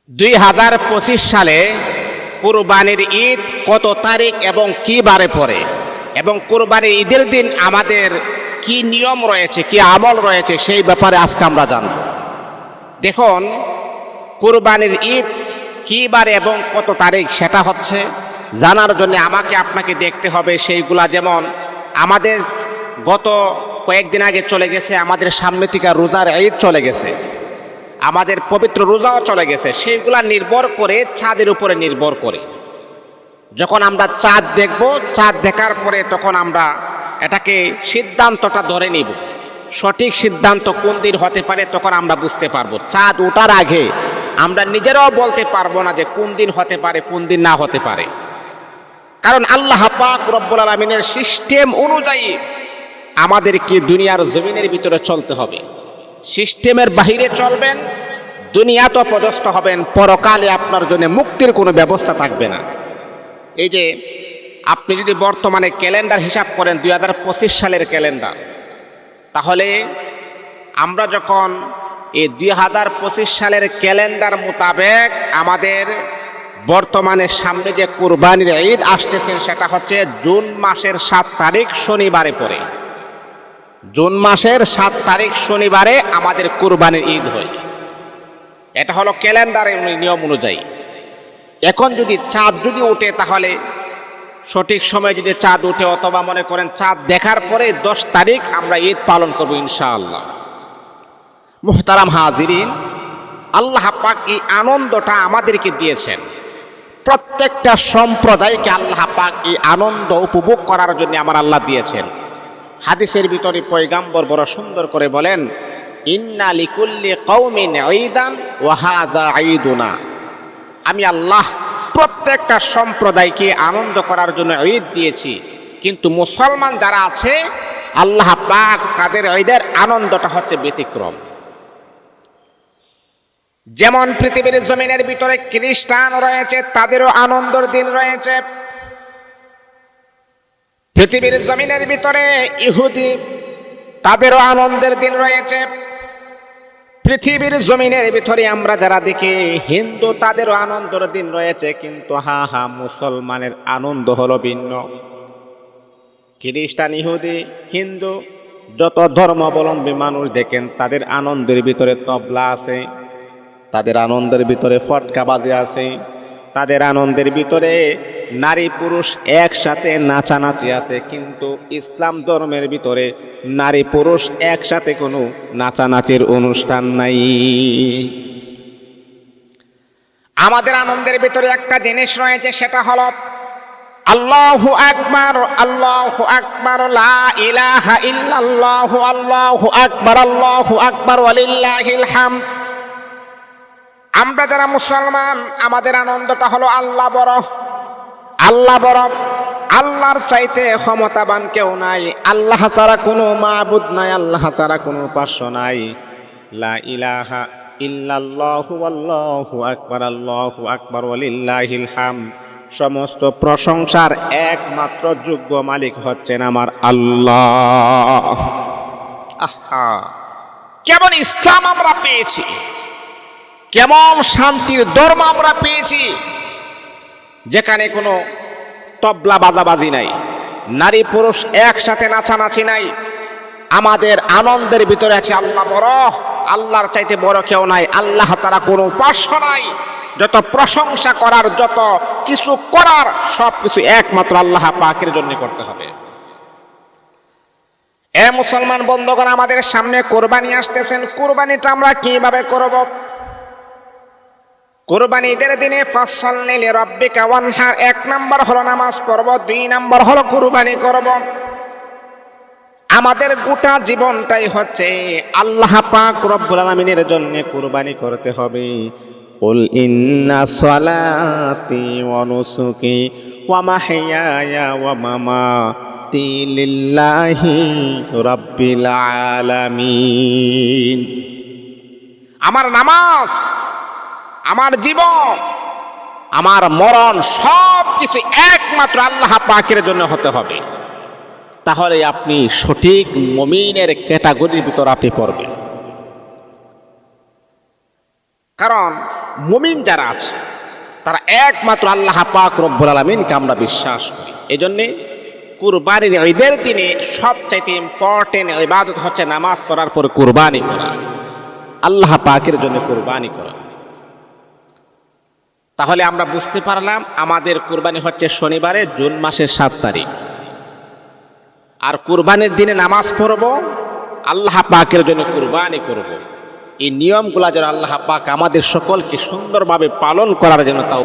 2025 সালে কুরবানির ঈদ কত তারিখ এবং কি বারে পড়ে এবং কুরবানির ঈদের দিন আমাদের কি নিয়ম রয়েছে, কি আমল রয়েছে, সেই ব্যাপারে আজকে আমরা জানব। দেখুন, কুরবানির ঈদ কি বারে এবং কত তারিখ সেটা হচ্ছে জানার জন্য আমাকে আপনাকে দেখতে হবে সেইগুলা। যেমন আমাদের গত কয়েকদিন আগে চলে গেছে, আমাদের সামনে থেকে রোজার ঈদ চলে গেছে, আমাদের পবিত্র রোজাও চলে গেছে। সেইগুলা নির্ভর করে চাঁদের উপরে নির্ভর করে। যখন আমরা চাঁদ দেখব, চাঁদ দেখার পরে তখন আমরা এটাকে সিদ্ধান্তটা ধরে নিব। সঠিক সিদ্ধান্ত কোন দিন হতে পারে তখন আমরা বুঝতে পারবো। চাঁদ ওঠার আগে আমরা নিজেরাও বলতে পারবো না যে কোন দিন হতে পারে, কোন দিন না হতে পারে। কারণ আল্লাহ পাক রব্বুল আলামিনের সিস্টেম অনুযায়ী আমাদেরকে দুনিয়ার জমিনের ভিতরে চলতে হবে। সিস্টেমের বাহিরে চলবেন, দুনিয়াতে পদস্থ হবেন, পরকালে আপনার জন্য মুক্তির কোনো ব্যবস্থা থাকবে না। এই যে আপনি যদি বর্তমানে ক্যালেন্ডার হিসাব করেন 2025 সালের ক্যালেন্ডার, তাহলে আমরা যখন এই 2025 সালের ক্যালেন্ডার মোতাবেক আমাদের বর্তমানে সামনে যে কুরবানির ঈদ আসতেছেন সেটা হচ্ছে জুন মাসের 7 তারিখ শনিবারে পড়ে। জুন মাসের 7 তারিখ শনিবারে আমাদের কুরবানির ঈদ হয়। এটা হলো ক্যালেন্ডারের নিয়ম অনুযায়ী। এখন যদি চাঁদ যদি ওঠে, তাহলে সঠিক সময় যদি চাঁদ ওঠে অথবা মনে করেন চাঁদ দেখার পরে 10 তারিখ আমরা ঈদ পালন করব ইনশাআল্লাহ। মুহতারাম হাজিরিন, আল্লাহ পাক এই আনন্দটা আমাদেরকে দিয়েছেন। প্রত্যেকটা সম্প্রদায়কে আল্লাহ পাক এই আনন্দ উপভোগ করার জন্য আমার আল্লাহ দিয়েছেন। হাদিসের ভিতরে পয়গাম্বর বড় সুন্দর করে বলেন, ইন্না লিকুল্লি কওমিন ঈদান ওয়া হাযা ঈদুনা। আমি আল্লাহ প্রত্যেকটা সম্প্রদায়কে আনন্দ করার জন্য ঈদ দিয়েছি, কিন্তু মুসলমান যারা আছে আল্লাহ পাক তাদের ঈদের আনন্দটা হচ্ছে ব্যতিক্রম। যেমন পৃথিবীর জমিনের ভিতরে খ্রিস্টান রয়েছে, তাদেরও আনন্দের দিন রয়েছে। পৃথিবীর জমিনের ভিতরে ইহুদি, তাদেরও আনন্দের দিন রয়েছে। পৃথিবীর জমিনের ভিতরে আমরা যারা দেখি হিন্দু, তাদেরও আনন্দের দিন রয়েছে। কিন্তু মুসলমানের আনন্দ হলো ভিন্ন। খ্রিস্টান, ইহুদি, হিন্দু যত ধর্মাবলম্বী মানুষ দেখেন, তাদের আনন্দের ভিতরে তবলা আছে, তাদের আনন্দের ভিতরে ফটকাবাজি আছে, তাদের আনন্দের ভিতরে নারী পুরুষ একসাথে নাচানাচি আছে। কিন্তু ইসলাম ধর্মের ভিতরে নারী পুরুষ একসাথে কোনো নাচানাচির অনুষ্ঠান নাই। আমাদের আনন্দের ভিতরে একটা জিনিস রয়েছে, সেটা হলো আল্লাহু আকবার, আল্লাহু আকবার, লা ইলাহা ইল্লাল্লাহ, আল্লাহু আকবার ওয়ালিল্লাহিল হামদ। আমরা যারা মুসলমান, আমাদের আনন্দটা হলো আল্লাহ বড়, আল্লাহ বড়, আল্লাহর চাইতে ক্ষমতাবান কেউ নাই, আল্লাহ ছাড়া কোনো মাবুদ নাই, আল্লাহ ছাড়া কোনো উপাস্য নাই। লা ইলাহা ইল্লাল্লাহু আল্লাহু আকবার ওয়ালিল্লাহিল হামদ। সমস্ত প্রশংসার একমাত্র যোগ্য মালিক হচ্ছেন আমার আল্লাহ। আহা, কেমন ইসলাম আমরা পেয়েছি, কেমন শান্তির ধর্ম আমরা পেয়েছি, যেখানে কোনো তবলা বাজাবাজি নাই, নারী পুরুষ একসাথে নাচানাচি নাই। আমাদের আনন্দের ভিতরে আছে আল্লাহ বড়, আল্লাহর চাইতে বড় কেউ নাই, আল্লাহ ছাড়া কোনো উপাস্য নাই। যত প্রশংসা করার, যত কিছু করার, সব কিছু একমাত্র আল্লাহ পাকের জন্য করতে হবে। এ মুসলমান বন্ধুগণ, আমাদের সামনে কোরবানি আসতেছেন। কোরবানিটা আমরা কিভাবে করব? কুরবানি ঈদের দিনে ফাসসাল্লি লিরাব্বিকা ওয়ানহার, 1 নাম্বার হলো নামাজ পড়ব, 2 নাম্বার হলো কুরবানি করব। আমাদের গোটা জীবনটাই হচ্ছে আল্লাহ পাক রব্বুল আলামিনের জন্য কুরবানি করতে হবে। কুল ইন্না সালাতি ওয়া নুসুকি ওয়া মাহইয়ায়া ওয়া মামাতি লিল্লাহি রাব্বিল আলামিন। আমার নামাজ, আমার জীবন, আমার মরণ, সব কিছু একমাত্র আল্লাহ পাকের জন্য হতে হবে। তাহলে আপনি সঠিক মুমিনের ক্যাটাগরির ভিতর আপনি পড়বেন। কারণ মুমিন যারা আছে তারা একমাত্র আল্লাহ পাক রব্বুল আলামিনকে আমরা বিশ্বাস করি। এই জন্যে কুরবানির ঈদের দিনে সবচাইতে ইম্পর্টেন্ট ইবাদত হচ্ছে নামাজ পড়ার পরে কুরবানি করা, আল্লাহ পাকের জন্য কুরবানি করা। তাহলে আমরা বুঝতে পারলাম আমাদের কুরবানি হচ্ছে শনিবারে জুন মাসের 7 তারিখ, আর কুরবানির দিনে নামাজ পড়ব, আল্লাহ পাকের জন্য কুরবানি করব। এই নিয়মগুলা যেন আল্লাহ পাক আমাদের সকলকে সুন্দরভাবে পালন করার জন্য তাও